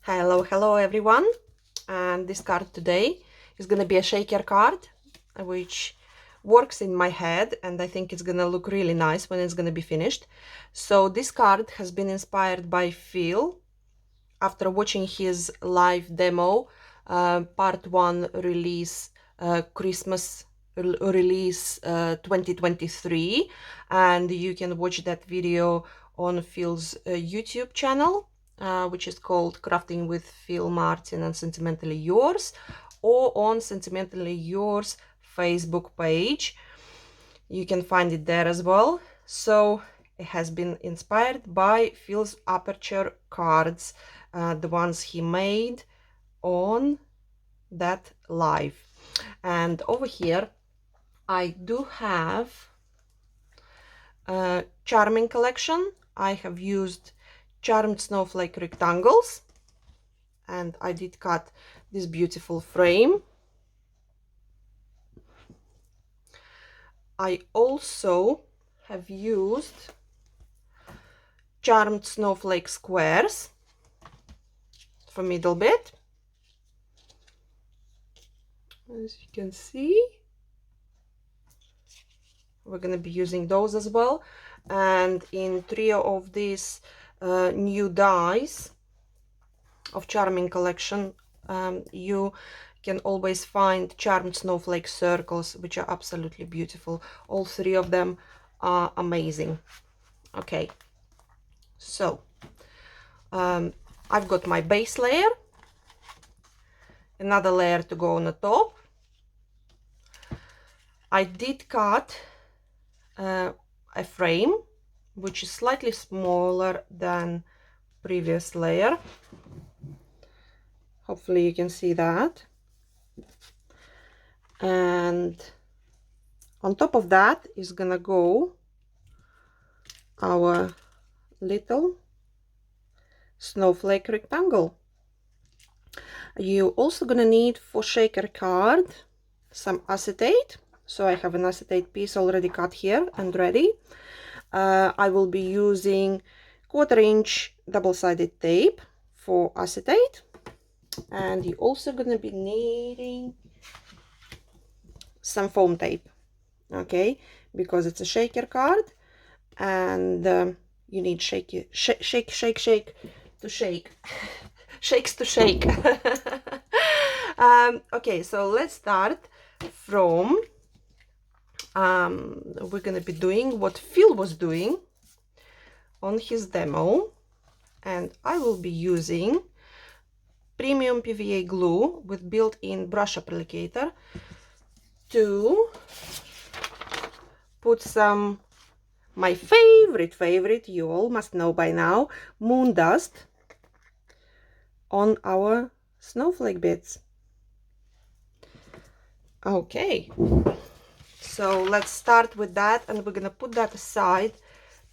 Hello everyone, and this card today is gonna be a shaker card which works in my head, and I think it's gonna look really nice when it's gonna be finished. So this card has been inspired by Phil after watching his live demo, part 1 release, Christmas release 2023, and you can watch that video on Phil's YouTube channel, which is called Crafting with Phil Martin and Sentimentally Yours, or on Sentimentally Yours Facebook page. You can find it there as well. So it has been inspired by Phil's aperture cards, the ones he made on that live. And over here I do have a charming collection. I have used charmed snowflake rectangles, and I did cut this beautiful frame. I also have used charmed snowflake squares for middle bit, as you can see. We're going to be using those as well. And in 3 of these new dies of charming collection, you can always find charmed snowflake circles, which are absolutely beautiful. All 3 of them are amazing. Okay, so I've got my base layer, another layer to go on the top. I did cut a frame which is slightly smaller than previous layer. Hopefully you can see that. And on top of that is gonna go our little snowflake rectangle. You also gonna need for shaker card some acetate. So I have an acetate piece already cut here and ready. I will be using 1/4 inch double-sided tape for acetate, and you're also going to be needing some foam tape, okay, because it's a shaker card, and you need shake to shake shakes to shake. Okay, so let's start from we're going to be doing what Phil was doing on his demo, and I will be using premium PVA glue with built-in brush applicator to put some, my favorite, you all must know by now, moon dust on our snowflake bits. Okay, so let's start with that, and we're gonna put that aside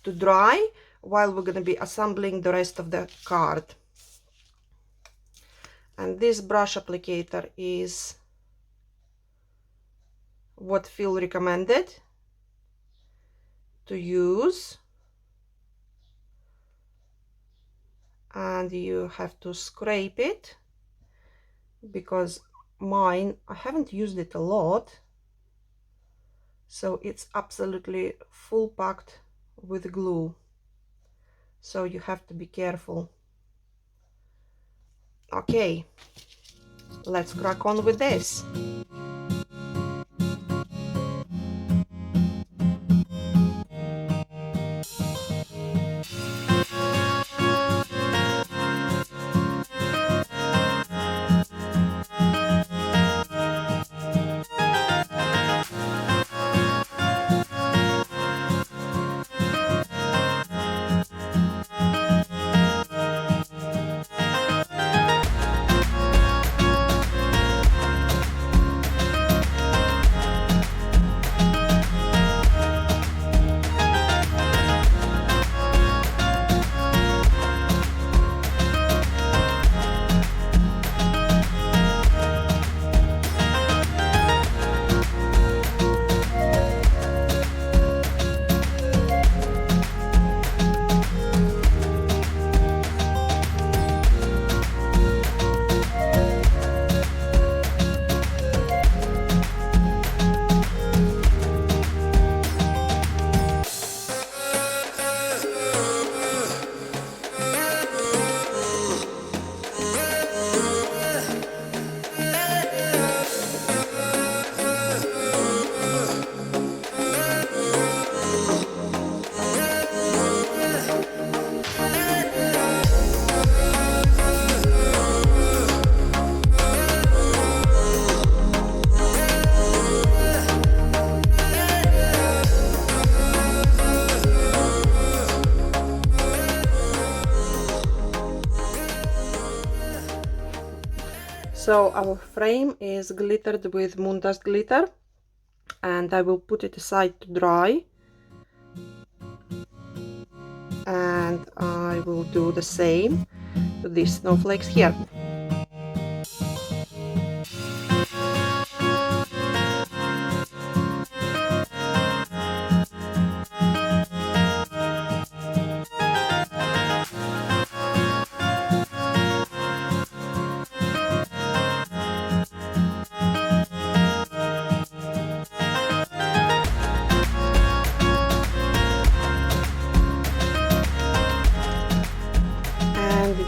to dry while we're gonna be assembling the rest of the card. And this brush applicator is what Phil recommended to use, and you have to scrape it, because mine, I haven't used it a lot, so it's absolutely full packed with glue, so you have to be careful. Okay, let's crack on with this. So our frame is glittered with moon dust glitter, and I will put it aside to dry, and I will do the same to these snowflakes here.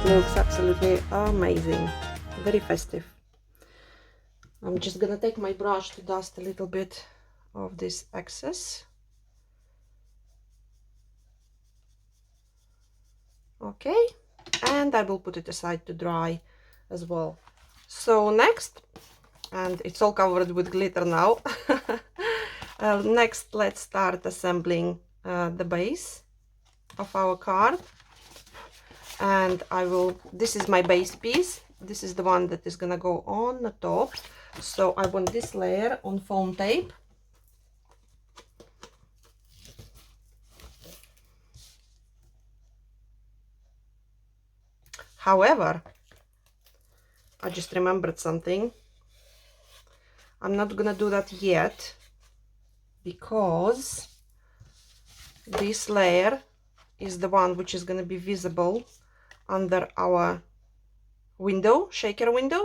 Looks absolutely amazing, very festive. I'm just gonna take my brush to dust a little bit of this excess. Okay, and I will put it aside to dry as well. So next, and it's all covered with glitter now. Next, let's start assembling the base of our card. And this is my base piece. This is the one that is gonna go on the top. So I want this layer on foam tape. However, I just remembered something. I'm not gonna do that yet because this layer is the one which is gonna be visible under our window, shaker window.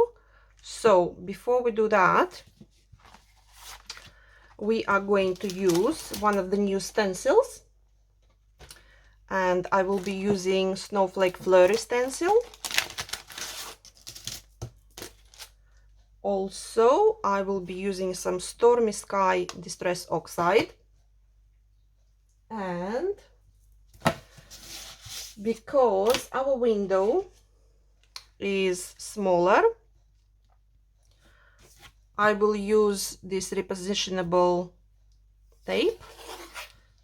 So before we do that, we are going to use one of the new stencils, and I will be using Snowflake Flurry stencil. Also, I will be using some Stormy Sky Distress Oxide, and because our window is smaller, I will use this repositionable tape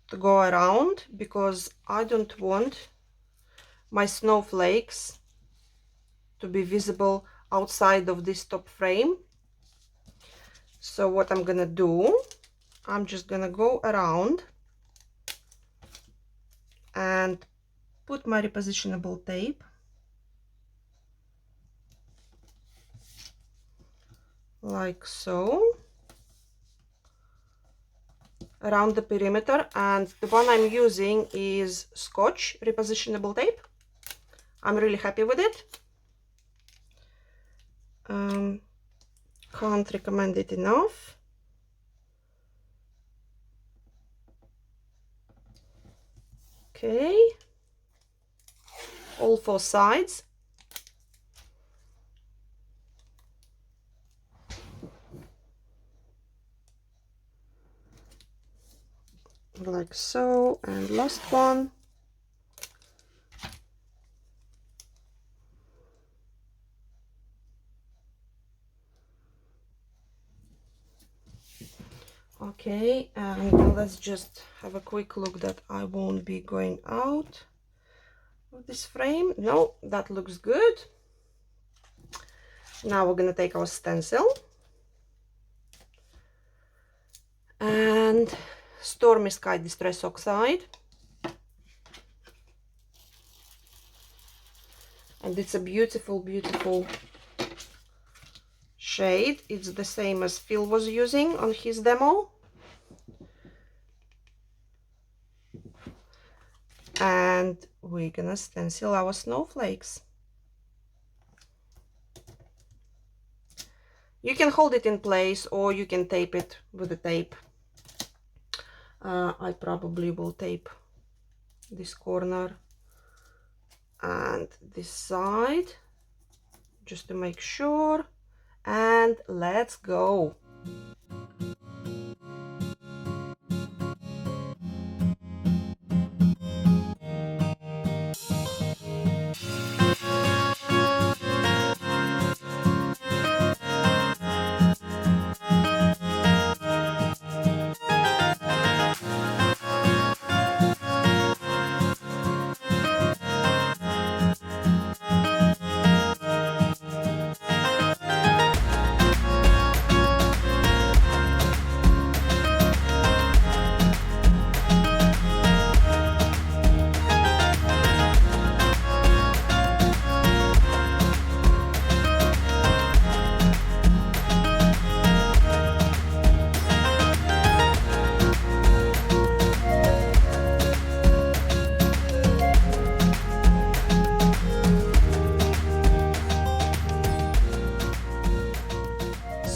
to go around, because I don't want my snowflakes to be visible outside of this top frame. So what I'm gonna do, I'm just gonna go around and put my repositionable tape like so around the perimeter, and the one I'm using is Scotch repositionable tape. I'm really happy with it. Can't recommend it enough. Okay, all four sides. Like so, and last one. Okay, and let's just have a quick look that I won't be going out of this frame. No, that looks good. Now we're gonna take our stencil and Stormy Sky Distress Oxide, and it's a beautiful shade. It's the same as Phil was using on his demo. And we're gonna stencil our snowflakes. You can hold it in place or you can tape it with a tape. I probably will tape this corner and this side just to make sure, and let's go.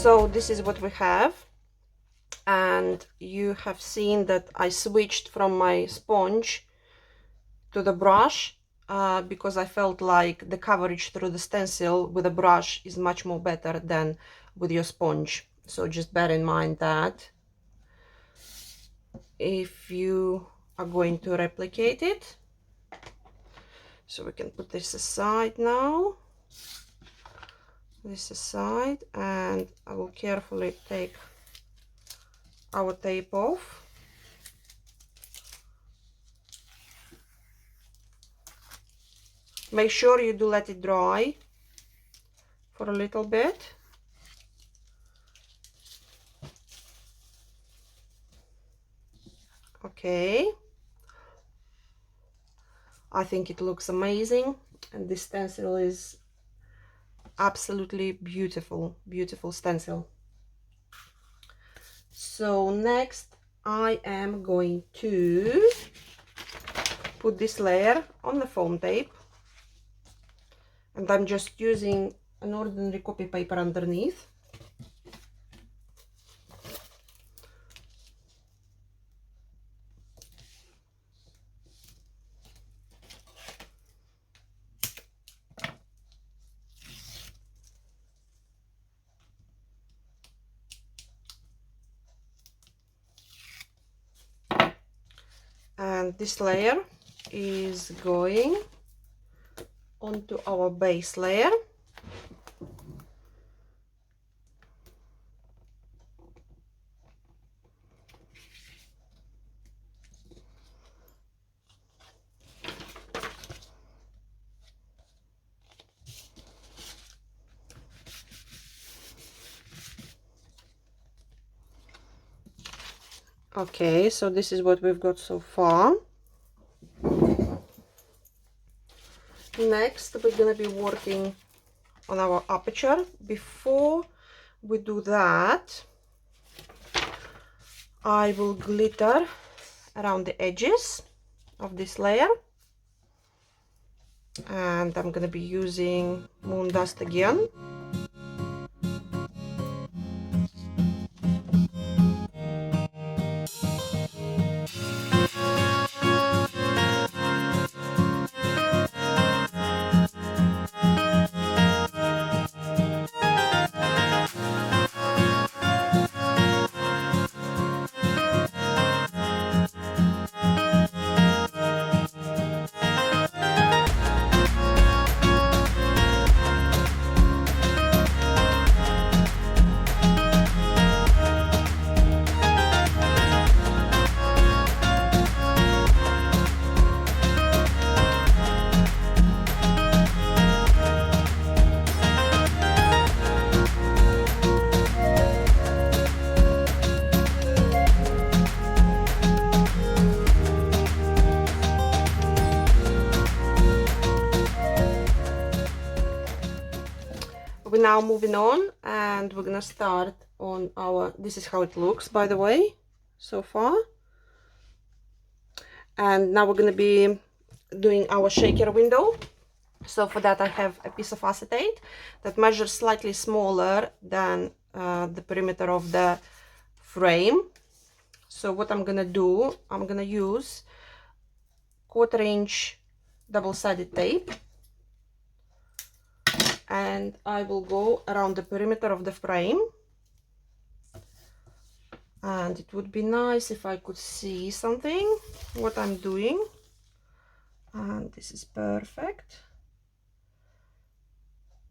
So this is what we have, and you have seen that I switched from my sponge to the brush because I felt like the coverage through the stencil with a brush is much more better than with your sponge. So just bear in mind that if you are going to replicate it. So we can put this aside now, this aside, and I will carefully take our tape off. Make sure you do let it dry for a little bit. Okay, I think it looks amazing, and this stencil is absolutely beautiful, beautiful stencil. So next I am going to put this layer on the foam tape, and I'm just using an ordinary copy paper underneath. And this layer is going onto our base layer. Okay, so this is what we've got so far. Next, we're going to be working on our aperture. Before we do that, I will glitter around the edges of this layer, and I'm going to be using moon dust again. We're now moving on, and we're gonna start on our, this is how it looks, by the way, so far. And now we're gonna be doing our shaker window. So for that I have a piece of acetate that measures slightly smaller than the perimeter of the frame. So what I'm gonna do, I'm gonna use 1/4 inch double-sided tape, and I will go around the perimeter of the frame. And it would be nice if I could see something, what I'm doing. And this is perfect.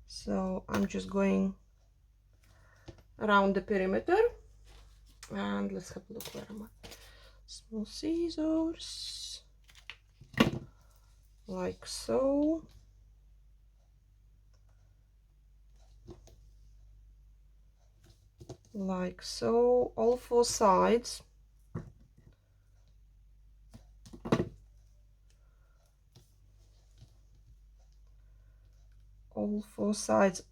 So I'm just going around the perimeter, and let's have a look, where am I? Small scissors, like so. Like so, all 4 sides. All 4 sides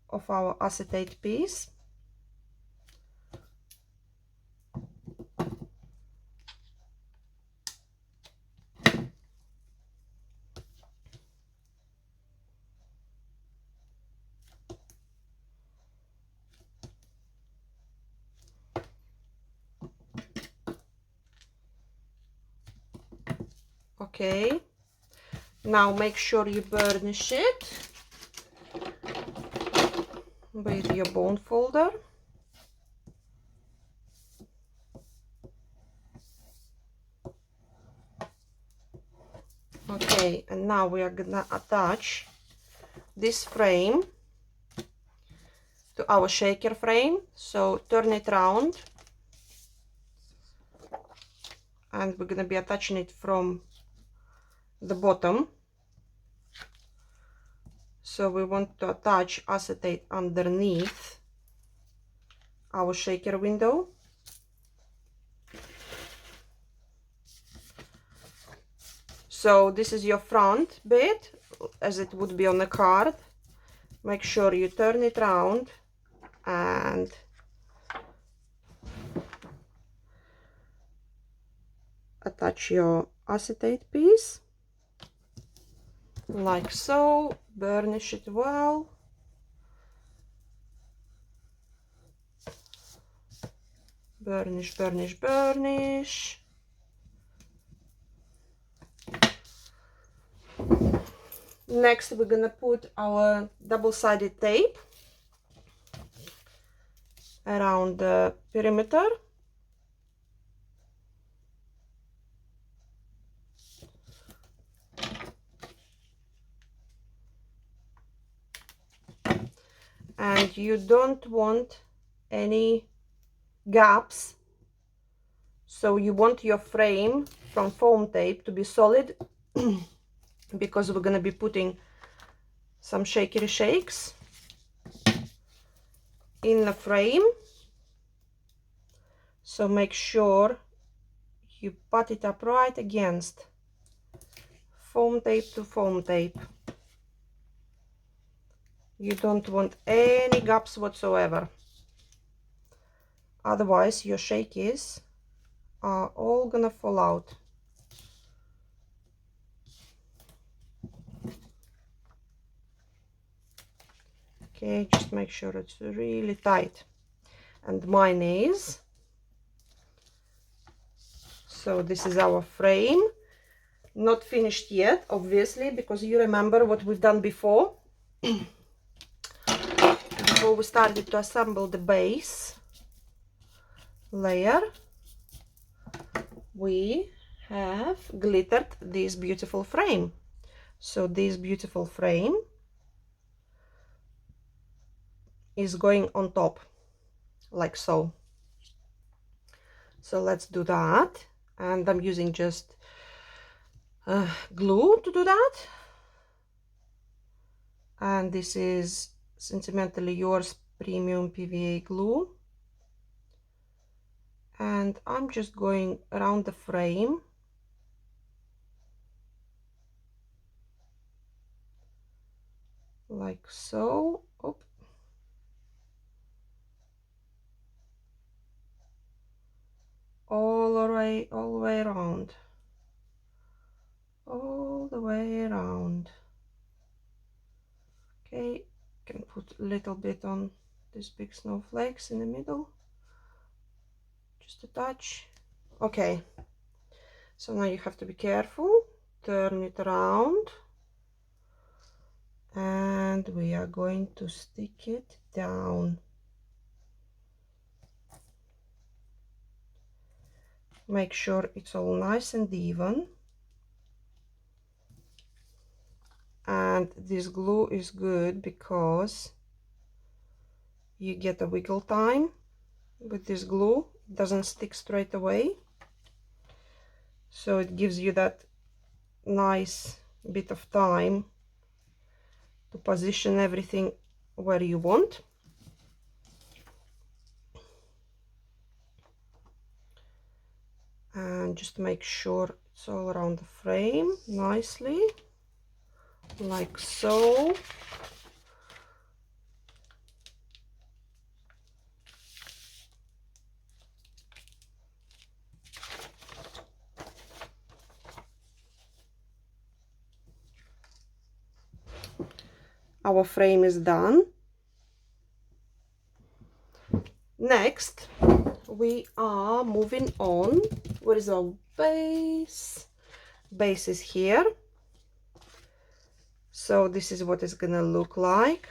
of our acetate piece. Okay, now make sure you burnish it with your bone folder. Okay, and now we are gonna attach this frame to our shaker frame. So turn it around, and we're gonna be attaching it from the bottom. So we want to attach acetate underneath our shaker window. So this is your front bit, as it would be on a card. Make sure you turn it around and attach your acetate piece like so. Burnish it well. Burnish, burnish, burnish. Next, we're gonna put our double-sided tape around the perimeter. And you don't want any gaps, so you want your frame from foam tape to be solid because we're going to be putting some shakery shakes in the frame. So make sure you put it up right against foam tape to foam tape. You don't want any gaps whatsoever, otherwise your shakies are all gonna fall out. Okay, just make sure it's really tight, and mine is. So this is our frame, not finished yet, obviously, because you remember what we've done before. Before we started to assemble the base layer, we have glittered this beautiful frame. So this beautiful frame is going on top, like so. So let's do that, and I'm using just glue to do that. And this is Sentimentally Yours Premium PVA glue, and I'm just going around the frame like so. Oop. All the way around, all the way around. Okay, can put a little bit on these big snowflakes in the middle, just a touch. Okay, so now you have to be careful. Turn it around, and we are going to stick it down. Make sure it's all nice and even. And this glue is good because you get a wiggle time with this glue. It doesn't stick straight away, so it gives you that nice bit of time to position everything where you want. And just make sure it's all around the frame nicely, like so. Our frame is done. Next, we are moving on. What is our base? base is here. So this is what it's gonna look like.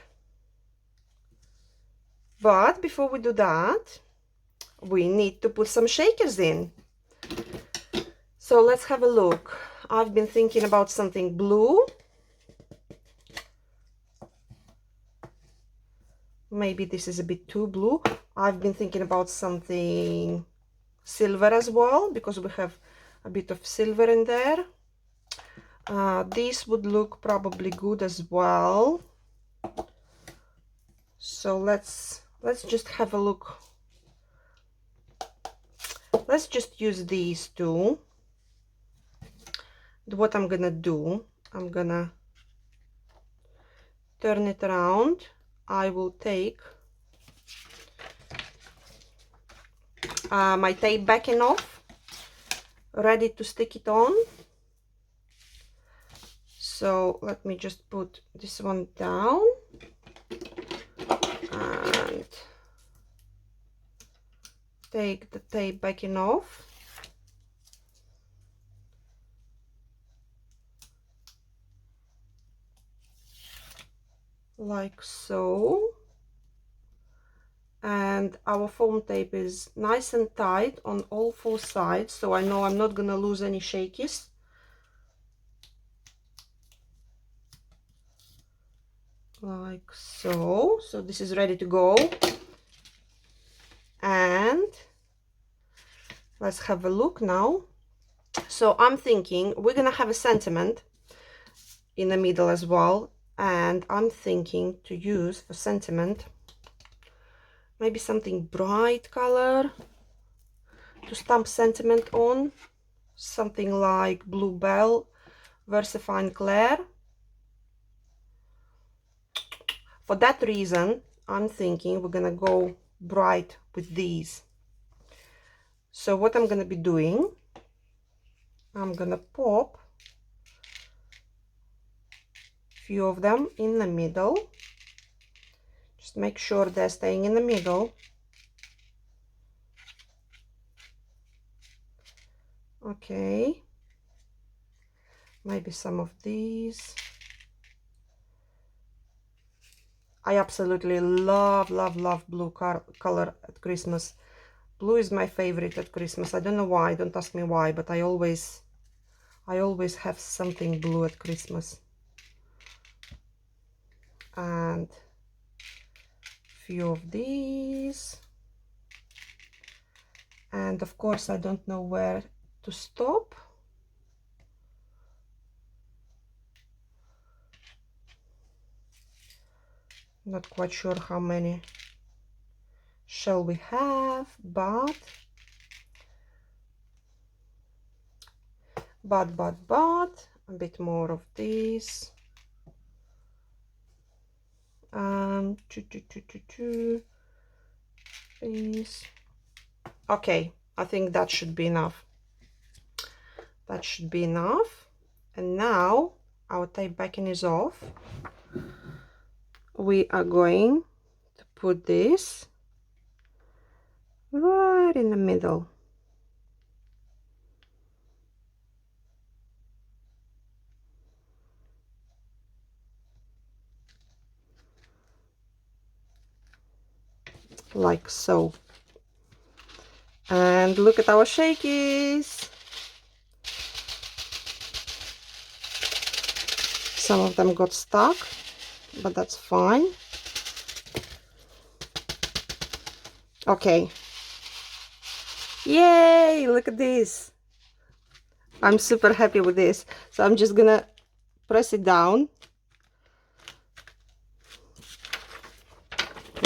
But before we do that, we need to put some shakers in. So let's have a look. I've been thinking about something blue. Maybe this is a bit too blue. I've been thinking about something silver as well, because we have a bit of silver in there. This would look probably good as well. So let's just have a look. Let's just use these two. What I'm gonna do, I'm gonna turn it around. I will take my tape backing off, ready to stick it on. So let me just put this one down and take the tape backing off. Like so. And our foam tape is nice and tight on all four sides, so I know I'm not gonna lose any shakies. Like so. So this is ready to go. And let's have a look now. So I'm thinking we're gonna have a sentiment in the middle as well, and I'm thinking to use for sentiment maybe something bright color to stamp sentiment on, something like Bluebell, Versafine Claire. For that reason, I'm thinking we're gonna go bright with these. So what I'm gonna be doing, I'm gonna pop a few of them in the middle. Just make sure they're staying in the middle. Okay. Maybe some of these. I absolutely love blue color at Christmas. Blue is my favorite at Christmas. I don't know why, don't ask me why, but I always have something blue at Christmas. And a few of these. And of course, I don't know where to stop. Not quite sure how many shall we have, but a bit more of these. These. Okay, I think that should be enough. That should be enough. And now our tape backing is off. We are going to put this right in the middle. Like so. And look at our shakies. Some of them got stuck, but that's fine. Okay. Yay, look at this. I'm super happy with this. So I'm just gonna press it down.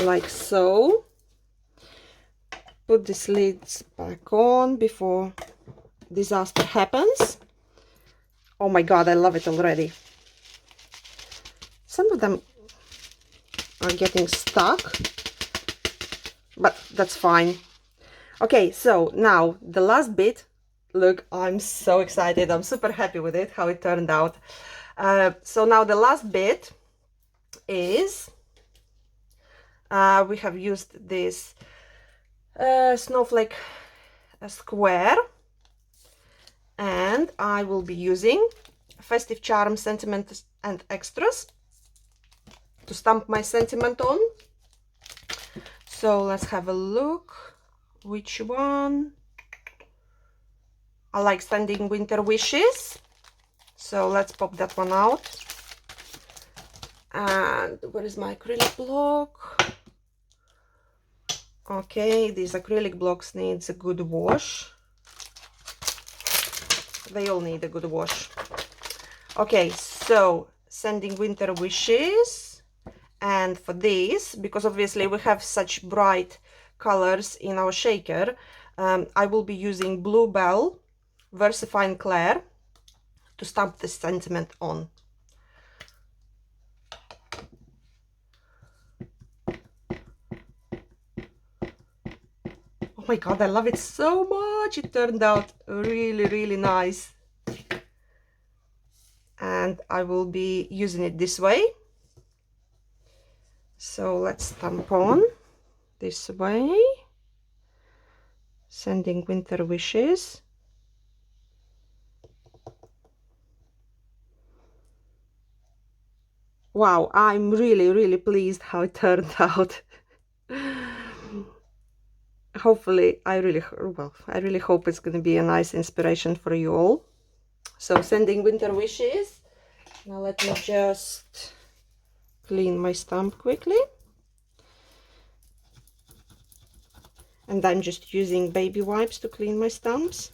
Like so. Put these lids back on before disaster happens. Oh my god, I love it already. Some of them are getting stuck, but that's fine. Okay, so now the last bit. Look, I'm so excited. I'm super happy with it, how it turned out. So now the last bit is we have used this snowflake square, And I will be using Festive Charm Sentiment and Extras to stamp my sentiment on. So let's have a look. Which one? I like Standing Winter Wishes. So let's pop that one out. And where is my acrylic block? Okay, these acrylic blocks needs a good wash. They all need a good wash. Okay, so Sending Winter Wishes. And for this, because obviously we have such bright colors in our shaker, I will be using Bluebell Versifying Clair to stamp this sentiment on. Oh my god, I love it so much. It turned out really, really nice. And I will be using it this way. So let's stamp on this way. Sending Winter Wishes. Wow, I'm really, really pleased how it turned out. Hopefully, I really hope it's going to be a nice inspiration for you all. So Sending Winter Wishes. Now let me just clean my stamp quickly. And I'm just using baby wipes to clean my stamps.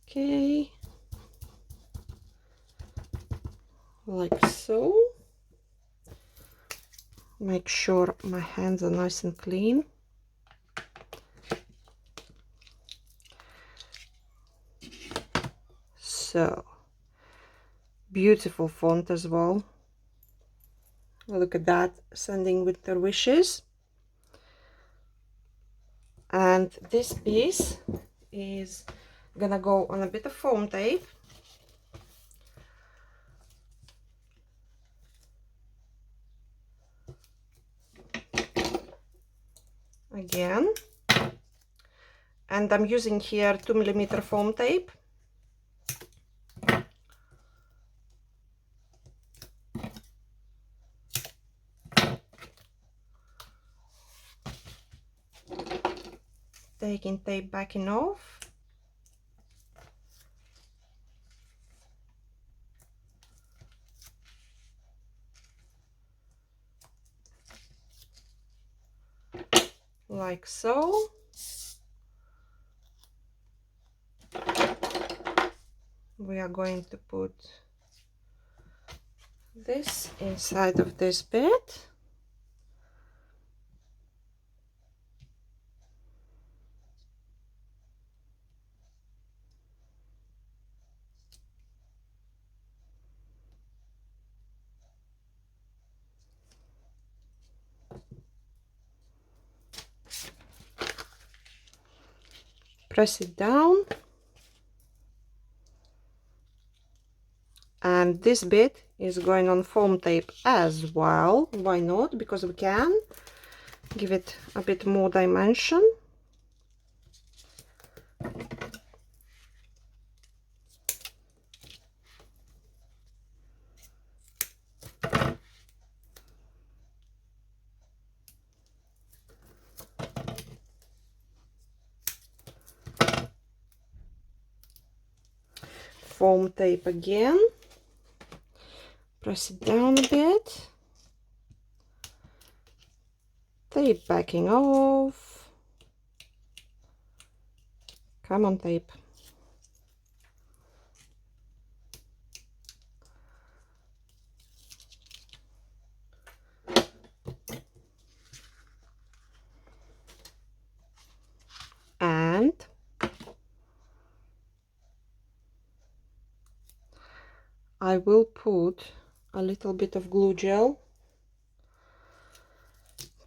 Okay. Like so. Make sure my hands are nice and clean. So, beautiful font as well. Look at that, Sending Winter Wishes. And this piece is gonna go on a bit of foam tape. Again. And I'm using here 2mm foam tape. Taking tape backing off. Like so. We are going to put this inside of this bit. Press it down. And this bit is going on foam tape as well. Why not? Because we can give it a bit more dimension. Foam tape again. Press it down a bit. Tape backing off. Come on, tape. And I will put a little bit of glue gel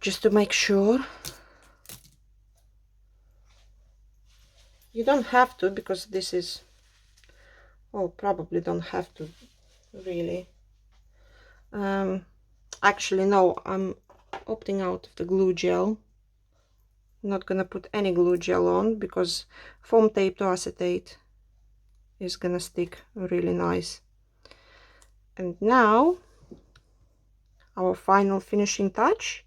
just to make sure. You don't have to, because this is, oh, probably don't have to really. Actually no, I'm opting out of the glue gel. Not gonna put any glue gel on because foam tape to acetate is gonna stick really nice. And now our final finishing touch.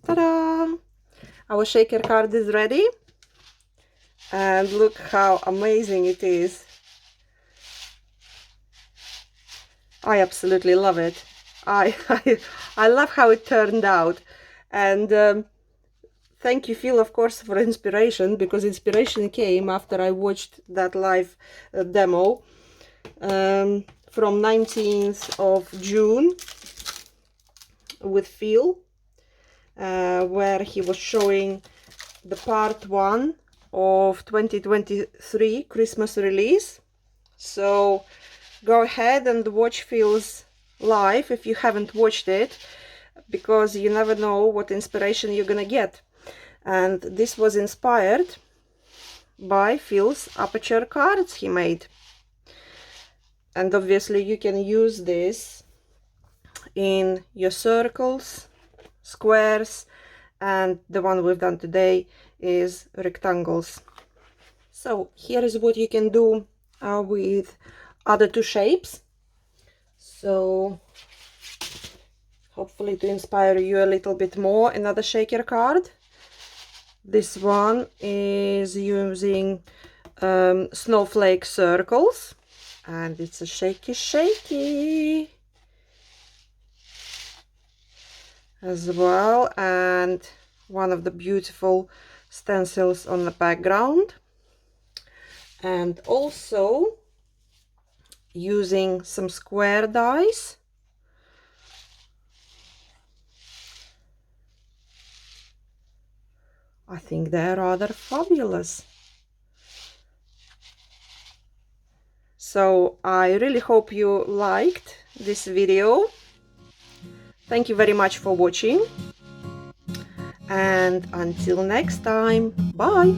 Ta-da! Our shaker card is ready. And look how amazing it is. I absolutely love it. I love how it turned out. And thank you, Phil, of course, for inspiration, because inspiration came after I watched that live demo from 19th of June with Phil, where he was showing the part 1 of 2023 Christmas release. So go ahead and watch Phil's live if you haven't watched it, because you never know what inspiration you're gonna get. And this was inspired by Phil's aperture cards he made. And obviously you can use this in your circles, squares, and the one we've done today is rectangles. So here is what you can do with other two shapes. So hopefully to inspire you a little bit more, another shaker card. This one is using snowflake circles, and it's a shaky as well, and one of the beautiful stencils on the background, and also using some square dies. I think they're rather fabulous. So I really hope you liked this video. Thank you very much for watching, and until next time, bye!